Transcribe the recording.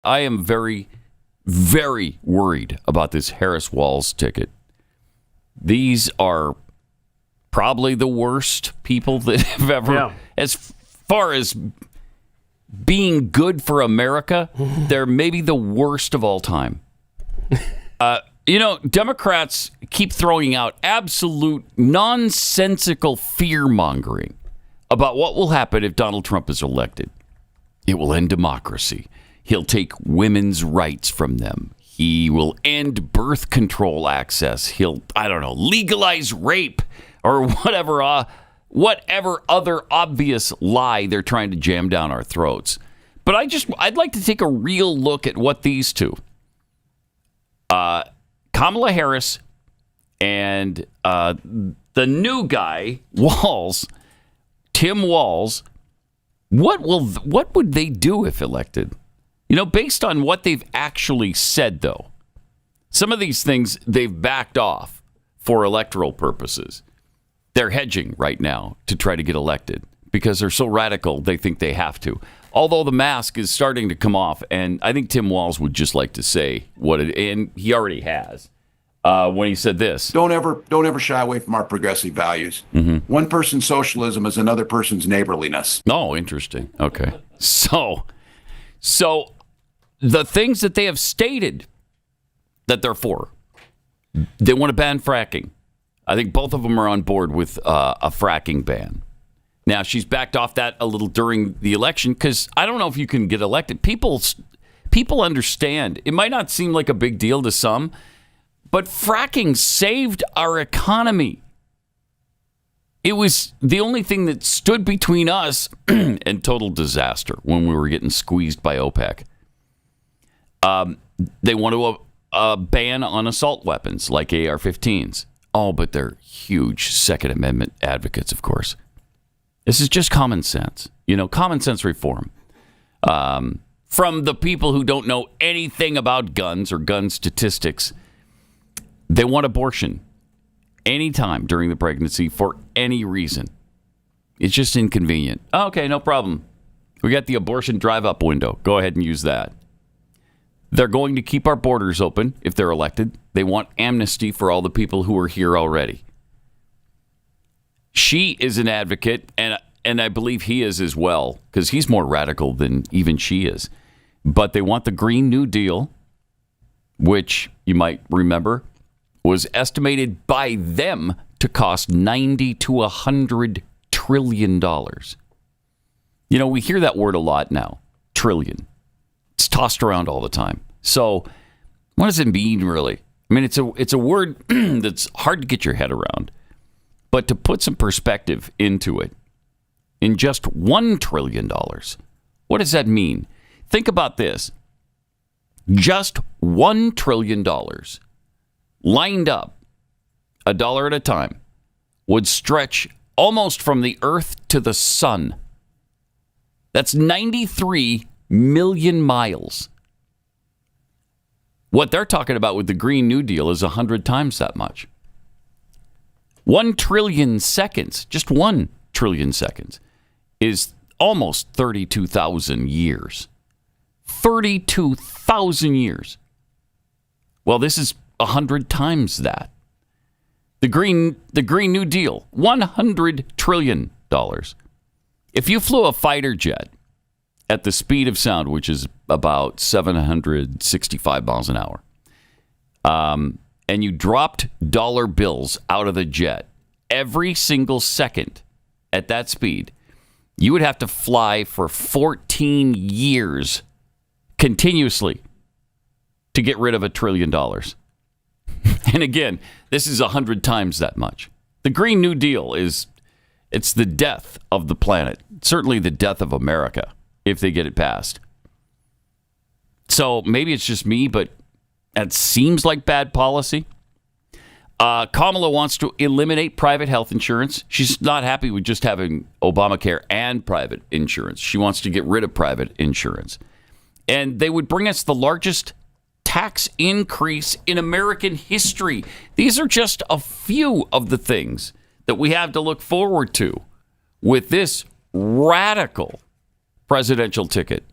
I am very, very worried about this Harris Walz ticket. These are probably the worst people that have ever, as far as being good for America, they're maybe the worst of all time. Democrats keep throwing out absolute nonsensical fear-mongering about what will happen if Donald Trump is elected. It will end democracy. He'll take women's rights from them. He will end birth control access. He'll, legalize rape or whatever other obvious lie they're trying to jam down our throats. But I'd like to take a real look at what these two, Kamala Harris and the new guy, Walz, Tim Walz, what would they do if elected? Based on what they've actually said, though, some of these things they've backed off for electoral purposes. They're hedging right now to try to get elected because they're so radical they think they have to. Although the mask is starting to come off, and I think Tim Walz would just like to say and he already has, when he said this. Don't ever shy away from our progressive values. Mm-hmm. One person's socialism is another person's neighborliness. Oh, interesting. Okay. So the things that they have stated that they're for, they want to ban fracking. I think both of them are on board with a fracking ban. Now, she's backed off that a little during the election because I don't know if you can get elected. People understand. It might not seem like a big deal to some, but fracking saved our economy. It was the only thing that stood between us and total disaster when we were getting squeezed by OPEC. They want to ban on assault weapons like AR-15s. Oh, but they're huge Second Amendment advocates, of course. This is just common sense. Common sense reform. From the people who don't know anything about guns or gun statistics. They want abortion anytime during the pregnancy for any reason. It's just inconvenient. Okay, no problem. We got the abortion drive-up window. Go ahead and use that. They're going to keep our borders open if they're elected. They want amnesty for all the people who are here already. She is an advocate, and I believe he is as well, because he's more radical than even she is. But they want the Green New Deal, which you might remember was estimated by them to cost $90 to $100 trillion. We hear that word a lot now, trillion. It's tossed around all the time. So what does it mean, really? I mean, it's a word that's hard to get your head around. But to put some perspective into it, in just $1 trillion, what does that mean? Think about this. Just $1 trillion lined up, a dollar at a time, would stretch almost from the earth to the sun. That's 93 million miles. What they're talking about with the Green New Deal is 100 times that much. 1 trillion seconds, just 1 trillion seconds, is almost 32,000 years. 32,000 years. Well, this is 100 times that. The Green New Deal, $100 trillion. If you flew a fighter jet at the speed of sound, which is about 765 miles an hour, and you dropped dollar bills out of the jet every single second at that speed, you would have to fly for 14 years continuously to get rid of $1 trillion. And again, this is 100 times that much. The Green New Deal it's the death of the planet. Certainly the death of America if they get it passed. So maybe it's just me, but that seems like bad policy. Kamala wants to eliminate private health insurance. She's not happy with just having Obamacare and private insurance. She wants to get rid of private insurance. And they would bring us the largest tax increase in American history. These are just a few of the things that we have to look forward to with this radical presidential ticket.